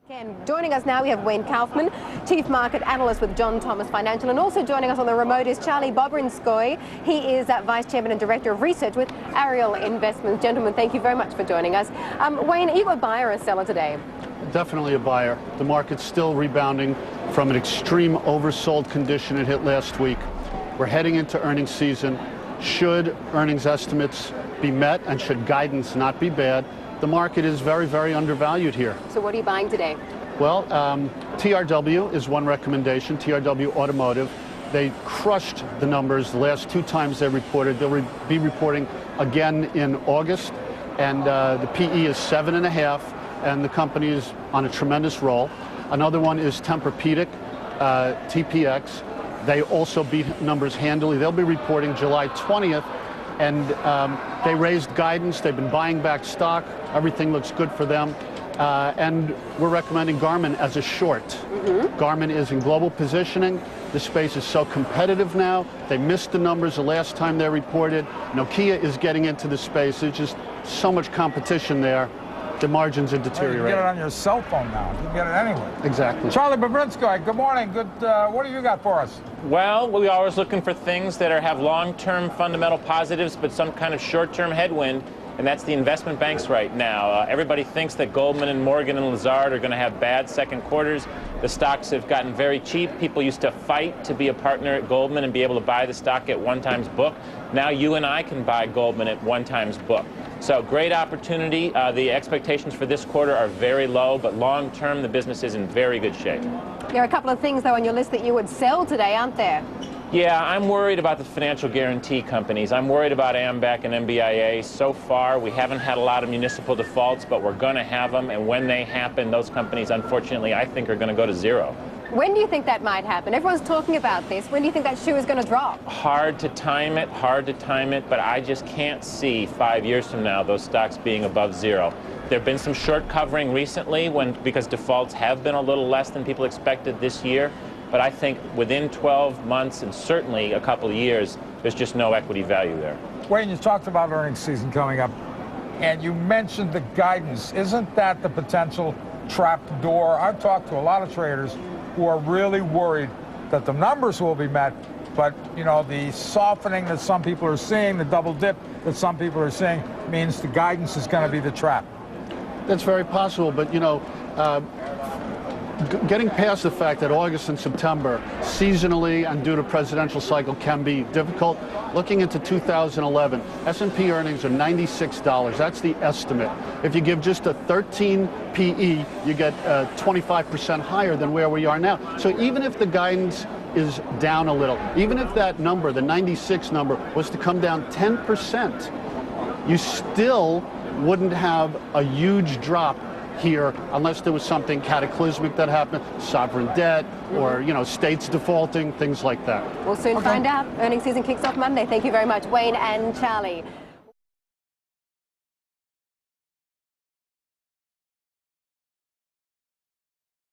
Again, joining us now, we have Wayne Kaufman, Chief Market Analyst with John Thomas Financial, and also joining us on the remote is Charlie Bobrinskoy. He is Vice Chairman and Director of Research with Ariel Investments. Gentlemen, thank you very much for joining us. Wayne, are you a buyer or a seller today? Definitely a buyer. The market's still rebounding from an extreme oversold condition it hit last week. We're heading into earnings season. Should earnings estimates be met and should guidance not be bad, the market is very, very undervalued here. So what are you buying today? Well, TRW is one recommendation, TRW Automotive. They crushed the numbers the last two times they reported. They'll be reporting again in August, and the PE is 7.5, and the company is on a tremendous roll. Another one is Tempur-Pedic, TPX. They also beat numbers handily. They'll be reporting July 20th. And they raised guidance. They've been buying back stock. Everything looks good for them. And we're recommending Garmin as a short. Garmin is in global positioning. The space is so competitive now. They missed the numbers the last time they reported. Nokia is getting into the space. There's just so much competition there. The margins are deteriorating. You can get it on your cell phone now. You can get it anywhere. Exactly. Charlie Bobrinskoy, good morning. Good. What do you got for us? Well, we're always looking for things that have long-term fundamental positives, but some kind of short-term headwind, and that's the investment banks right now. Everybody thinks that Goldman and Morgan and Lazard are going to have bad second quarters. The stocks have gotten very cheap. People used to fight to be a partner at Goldman and be able to buy the stock at 1 times book. Now you and I can buy Goldman at 1 times book. So great opportunity. The expectations for this quarter are very low, but long-term the business is in very good shape. There are a couple of things, though, on your list that you would sell today, aren't there? Yeah, I'm worried about the financial guarantee companies. I'm worried about AMBAC and MBIA. So far, we haven't had a lot of municipal defaults, but we're going to have them. And when they happen, those companies, unfortunately, I think are going to go to zero. When do you think that might happen? Everyone's talking about this. When do you think that shoe is going to drop? Hard to time it, but I just can't see 5 years from now those stocks being above zero. There have been some short covering recently because defaults have been a little less than people expected this year. But I think within 12 months and certainly a couple of years, there's just no equity value there. Wayne, you talked about earnings season coming up, and you mentioned the guidance. Isn't that the potential trap door? I've talked to a lot of traders who are really worried that the numbers will be met, but the softening that some people are seeing, the double dip that some people are seeing, means the guidance is going to be the trap. That's very possible, but getting past the fact that August and September, seasonally and due to presidential cycle, can be difficult. Looking into 2011, S&P earnings are $96. That's the estimate. If you give just a 13 PE, you get 25% higher than where we are now. So even if the guidance is down a little, even if that number, the 96 number, was to come down 10%, you still wouldn't have a huge drop here unless there was something cataclysmic that happened, sovereign debt or states defaulting, things like that. We'll soon find out. Earnings season kicks off Monday. Thank you very much, Wayne and Charlie.